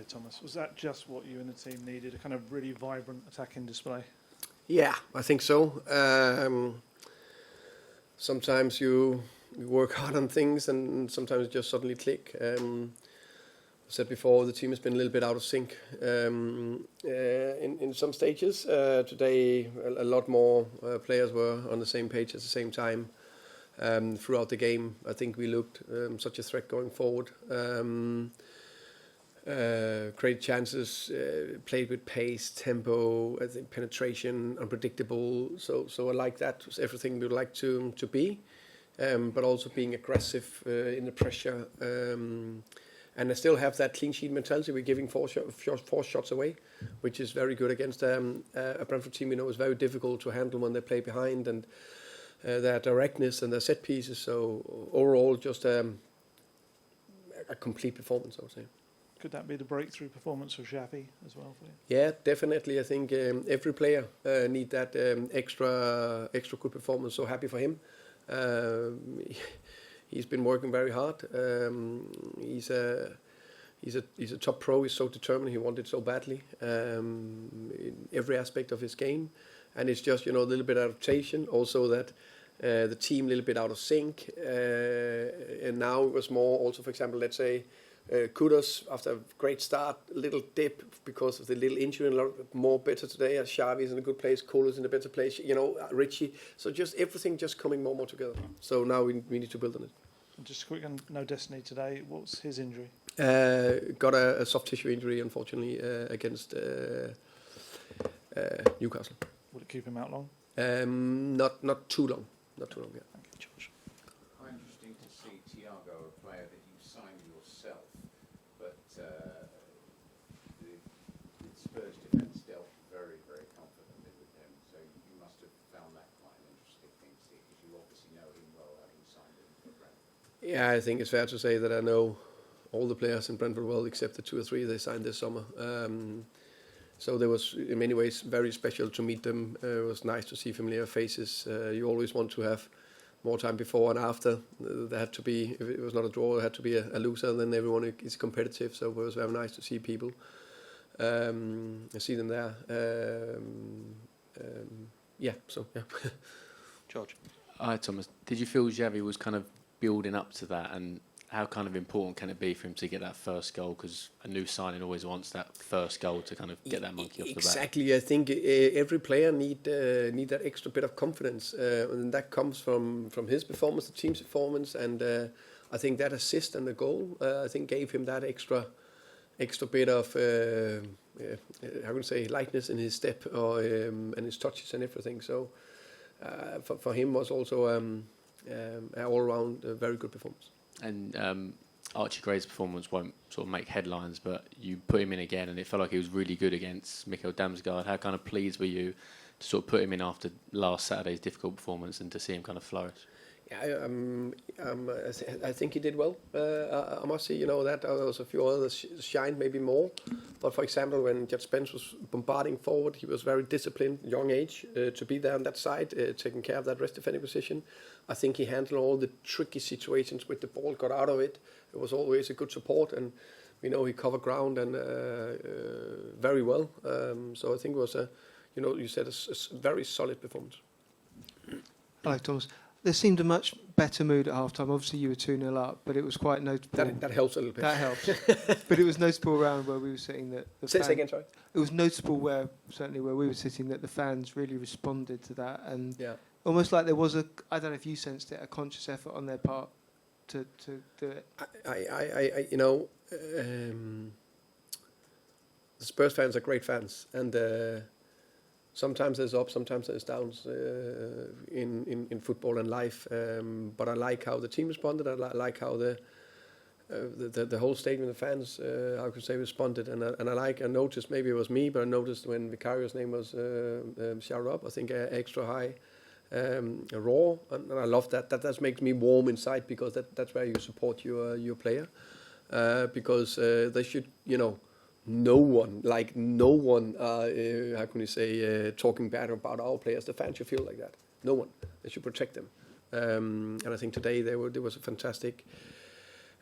Thomas. Was that just what you and the team needed, a kind of really vibrant attacking display? Yeah, I think so. Sometimes you work hard on things and sometimes it just suddenly click. I said before, the team has been a little bit out of sync in some stages. Today, a lot more players were on the same page at the same time throughout the game. I think we looked such a threat going forward. Create chances, played with pace, tempo, I think penetration, unpredictable. So I like that. It's everything we'd like to be, but also being aggressive in the pressure. And I still have that clean sheet mentality. We're giving four shots away, which is very good against a Brentford team we know is very difficult to handle when they play behind, and their directness and their set pieces. So overall, just a complete performance, I would say. Could that be the breakthrough performance for Xavi as well for you? Yeah, definitely. I think every player need that extra good performance. So happy for him. He's been working very hard. He's a top pro. He's so determined. He wanted so badly in every aspect of his game, and it's just a little bit of adaptation. Also that the team a little bit out of sync, and now it was more. Also, for example, let's say. Kudos after a great start, a little dip because of the little injury, a lot more better today. Xavi is in a good place, Cole is in a better place, Richie. So just everything just coming more and more together. So now we need to build on it. And just quick on No Destiny today, what's his injury? Got a soft tissue injury, unfortunately, against Newcastle. Would it keep him out long? Not too long. Not too long, yeah. Thank you, George. Quite interesting to see Thiago, a player that you signed yourself, but the Spurs defence dealt very, very confidently with him. So you must have found that quite an interesting thing to see, because you obviously know him well, having signed him for Brentford. Yeah, I think it's fair to say that I know all the players in Brentford well, except the 2 or 3 they signed this summer. So there was, in many ways, very special to meet them. It was nice to see familiar faces. You always want to have more time before and after. There had to be, if it was not a draw, it had to be a loser, and then everyone is competitive. So it was very nice to see people, see them there. George. Hi, Thomas. Did you feel Xavi was kind of building up to that, and how kind of important can it be for him to get that first goal? Because a new signing always wants that first goal to kind of get that monkey off the back. Exactly. I think every player need that extra bit of confidence, and that comes from his performance, the team's performance, and I think that assist and the goal, I think gave him that extra bit of how can I say, lightness in his step or and his touches and everything. So for him was also an all-round very good performance. And Archie Gray's performance won't sort of make headlines, but you put him in again, and it felt like he was really good against Mikkel Damsgaard. How kind of pleased were you to sort of put him in after last Saturday's difficult performance and to see him kind of flourish? Yeah, I think he did well. I must say, that there was a few others shined maybe more. But for example, when Jet Spence was bombarding forward, he was very disciplined, young age, to be there on that side, taking care of that rest defending position. I think he handled all the tricky situations with the ball, got out of it. It was always a good support, and we know he covered ground and very well. So I think it was you said a very solid performance. Hello, Thomas. There seemed a much better mood at half-time. Obviously, you were 2-0 up, but it was quite notable. That helps a little bit. That helps. But it was noticeable around where we were sitting that the Say again, sorry. It was noticeable where we were sitting, that the fans really responded to that, and almost like there was I don't know if you sensed it, a conscious effort on their part to do it. The Spurs fans are great fans, and sometimes there's ups, sometimes there's downs in football and life. But I like how the team responded. I like how the whole stadium, the fans, how could say, responded. And I noticed, maybe it was me, but I noticed when Vicario's name was shouted up, I think extra high, raw, and I love that. That makes me warm inside, because that's where you support your player, because they should, no one, how can you say, talking bad about our players. The fans should feel like that. No one. They should protect them. And I think today there was a fantastic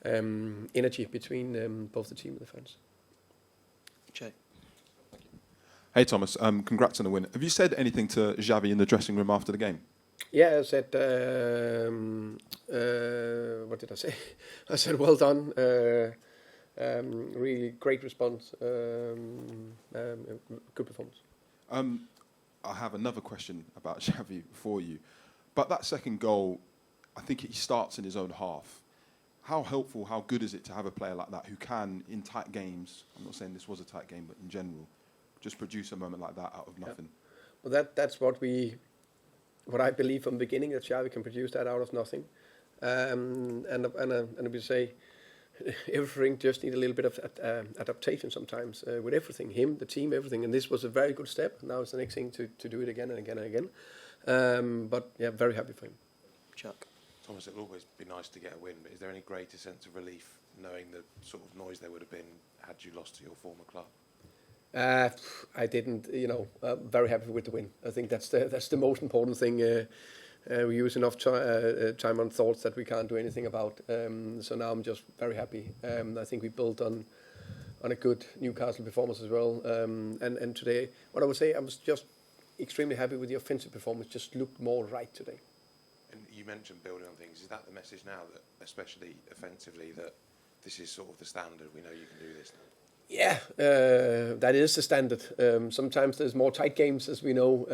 energy between both the team and the fans. Jay. Hey Thomas, congrats on the win. Have you said anything to Xavi in the dressing room after the game? Yeah, I said, what did I say? I said, well done. Really great response. Good performance. I have another question about Xavi for you. But that second goal, I think he starts in his own half. How helpful, how good is it to have a player like that who can, in tight games, I'm not saying this was a tight game, but in general, just produce a moment like that out of nothing? Well, that's what I believe from the beginning, that Xavi can produce that out of nothing. And we say everything just need a little bit of adaptation sometimes with everything, him, the team, everything. And this was a very good step. Now it's the next thing to do it again and again and again. But yeah, very happy for him. Chuck. Thomas, it'll always be nice to get a win, but is there any greater sense of relief knowing the sort of noise there would have been had you lost to your former club? I didn't, very happy with the win. I think that's the most important thing. We use enough time on thoughts that we can't do anything about. So now I'm just very happy. I think we built on a good Newcastle performance as well. And today, what I would say, I was just extremely happy with the offensive performance. Just looked more right today. And you mentioned building on things. Is that the message now, that especially offensively, that this is sort of the standard? We know you can do this now. Yeah, that is the standard. Sometimes there's more tight games, as we know,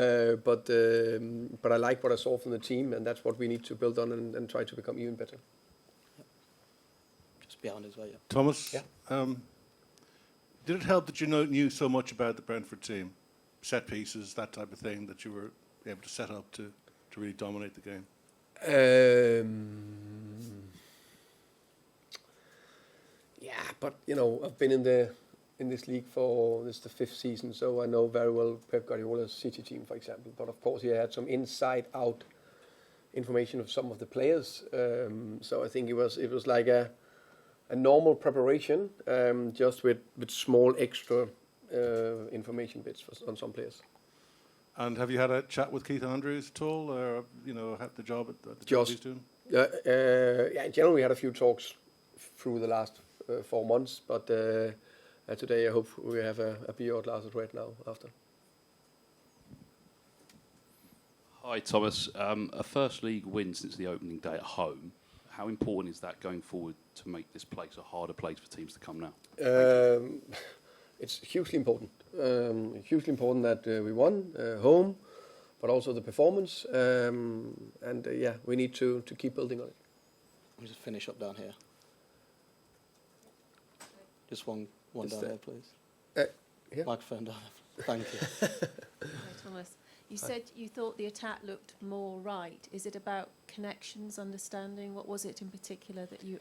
but I like what I saw from the team, and that's what we need to build on and try to become even better. Just behind as well, yeah. Thomas, Yeah. Did it help that you knew so much about the Brentford team, set pieces, that type of thing, that you were able to set up to really dominate the game? Yeah, but I've been in this league for this is the 5th season, so I know very well Pep Guardiola's City team, for example. But of course, he had some inside-out information of some of the players. So I think it was like a normal preparation, just with small extra information bits on some players. And have you had a chat with Keith Andrews at all, or had the job at the job he's doing? Yeah, in general, we had a few talks through the last 4 months, but today I hope we have a beer or glass of red now after. Hi Thomas, a first league win since the opening day at home. How important is that going forward to make this place a harder place for teams to come now? It's hugely important. Hugely important that we won home, but also the performance. Yeah, we need to keep building on it. We'll just finish up down here. Just one Is down that- there, please. Here? Microphone down there. Thank you. Hi, Thomas. You said you thought the attack looked more right. Is it about connections, understanding? What was it in particular that you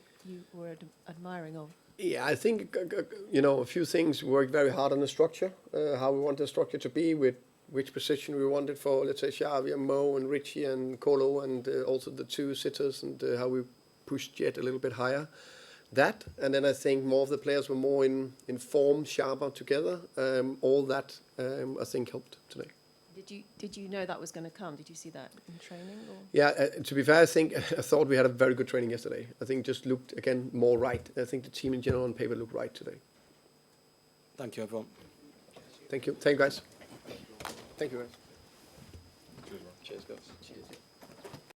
were admiring of? Yeah, I think a few things. We worked very hard on the structure, how we want the structure to be, with which position we wanted for, let's say, Xavi and Mo and Richie and Kolo, and also the 2 sitters, and how we pushed Jet a little bit higher. That, and then I think more of the players were more in form, sharper together. All that I think helped today. Did you know that was going to come? Did you see that in training? Or? Yeah, to be fair, I thought we had a very good training yesterday. I think just looked again more right. I think the team in general on paper looked right today. Thank you, everyone. Thank you, guys. Thank you, guys. Cheers, guys.